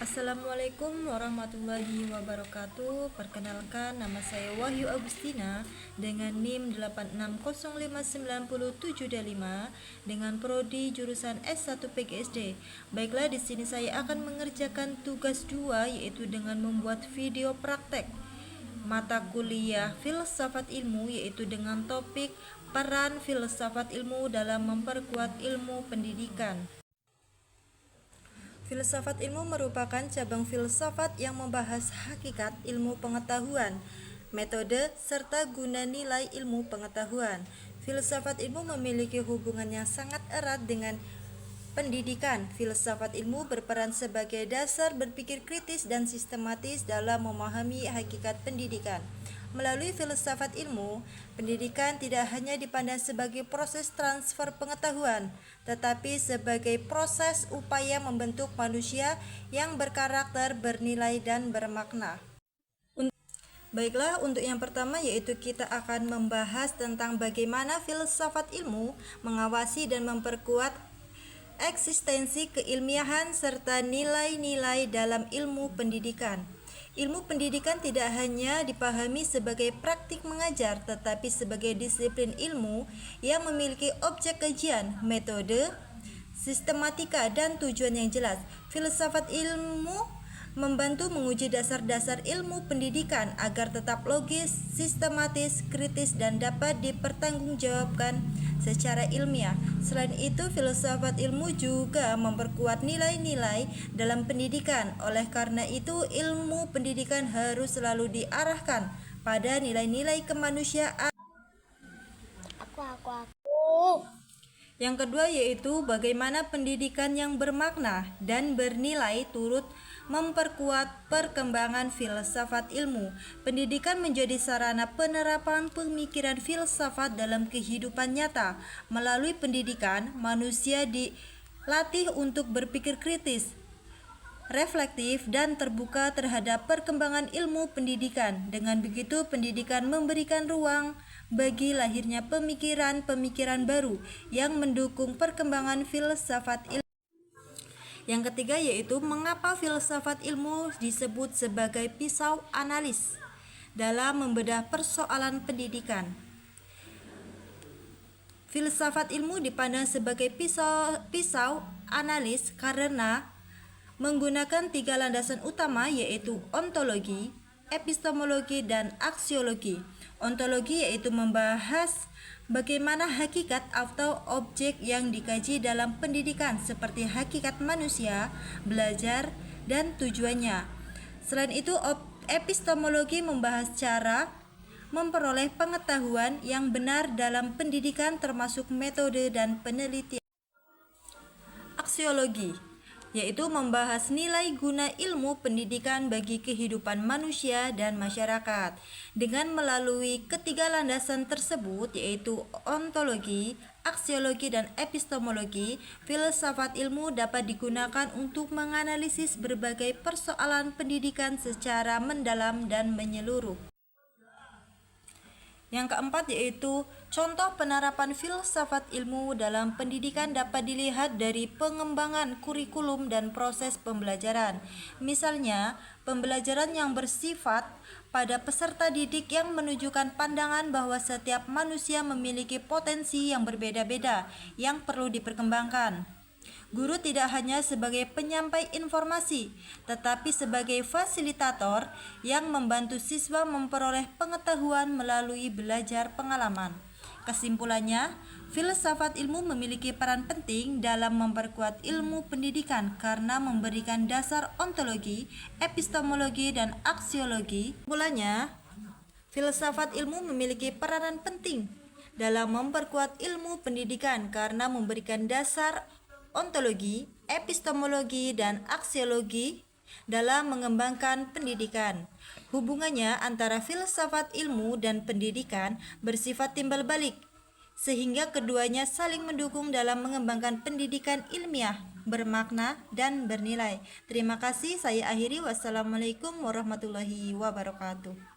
Assalamualaikum warahmatullahi wabarakatuh. Perkenalkan, nama saya Wahyu Agustina dengan NIM 86059075 dengan prodi jurusan S1 PGSD. Baiklah, di sini saya akan mengerjakan tugas 2, yaitu dengan membuat video praktek mata kuliah filsafat ilmu, yaitu dengan topik peran filsafat ilmu dalam memperkuat ilmu pendidikan. Filsafat ilmu merupakan cabang filsafat yang membahas hakikat ilmu pengetahuan, metode, serta guna nilai ilmu pengetahuan. Filsafat ilmu memiliki hubungan yang sangat erat dengan pendidikan. Filsafat ilmu berperan sebagai dasar berpikir kritis dan sistematis dalam memahami hakikat pendidikan. Melalui filsafat ilmu, pendidikan tidak hanya dipandang sebagai proses transfer pengetahuan, tetapi sebagai proses upaya membentuk manusia yang berkarakter, bernilai, dan bermakna. Baiklah, untuk yang pertama yaitu kita akan membahas tentang bagaimana filsafat ilmu mengawasi dan memperkuat eksistensi keilmiahan serta nilai-nilai dalam ilmu pendidikan. Ilmu pendidikan tidak hanya dipahami sebagai praktik mengajar, tetapi sebagai disiplin ilmu yang memiliki objek kajian, metode, sistematika, dan tujuan yang jelas. Filsafat ilmu membantu menguji dasar-dasar ilmu pendidikan agar tetap logis, sistematis, kritis, dan dapat dipertanggungjawabkan secara ilmiah. Selain itu, filsafat ilmu juga memperkuat nilai-nilai dalam pendidikan. Oleh karena itu, ilmu pendidikan harus selalu diarahkan pada nilai-nilai kemanusiaan. Yang kedua yaitu bagaimana pendidikan yang bermakna dan bernilai turut memperkuat perkembangan filsafat ilmu. Pendidikan menjadi sarana penerapan pemikiran filsafat dalam kehidupan nyata. Melalui pendidikan, manusia dilatih untuk berpikir kritis, reflektif, dan terbuka terhadap perkembangan ilmu pendidikan. Dengan begitu, pendidikan memberikan ruang bagi lahirnya pemikiran-pemikiran baru yang mendukung perkembangan filsafat ilmu. Yang ketiga yaitu mengapa filsafat ilmu disebut sebagai pisau analis dalam membedah persoalan pendidikan. Filsafat ilmu dipandang sebagai pisau analis karena menggunakan 3 landasan utama yaitu ontologi, epistemologi, dan aksiologi. Ontologi yaitu membahas bagaimana hakikat atau objek yang dikaji dalam pendidikan seperti hakikat manusia, belajar, dan tujuannya. Selain itu, epistemologi membahas cara memperoleh pengetahuan yang benar dalam pendidikan termasuk metode dan penelitian. Aksiologi yaitu membahas nilai guna ilmu pendidikan bagi kehidupan manusia dan masyarakat. Dengan melalui ketiga landasan tersebut yaitu ontologi, aksiologi, dan epistemologi, filsafat ilmu dapat digunakan untuk menganalisis berbagai persoalan pendidikan secara mendalam dan menyeluruh. Yang keempat yaitu contoh penerapan filsafat ilmu dalam pendidikan dapat dilihat dari pengembangan kurikulum dan proses pembelajaran. Misalnya, pembelajaran yang bersifat pada peserta didik yang menunjukkan pandangan bahwa setiap manusia memiliki potensi yang berbeda-beda yang perlu diperkembangkan. Guru tidak hanya sebagai penyampai informasi, tetapi sebagai fasilitator yang membantu siswa memperoleh pengetahuan melalui belajar pengalaman. Kesimpulannya, filsafat ilmu memiliki peran penting dalam memperkuat ilmu pendidikan karena memberikan dasar ontologi, epistemologi, dan aksiologi. Kesimpulannya, filsafat ilmu memiliki peranan penting dalam memperkuat ilmu pendidikan karena memberikan dasar ontologi, epistemologi, dan aksiologi dalam mengembangkan pendidikan. Hubungannya antara filsafat ilmu dan pendidikan bersifat timbal balik, sehingga keduanya saling mendukung dalam mengembangkan pendidikan ilmiah, bermakna, dan bernilai. Terima kasih, saya akhiri. Wassalamualaikum warahmatullahi wabarakatuh.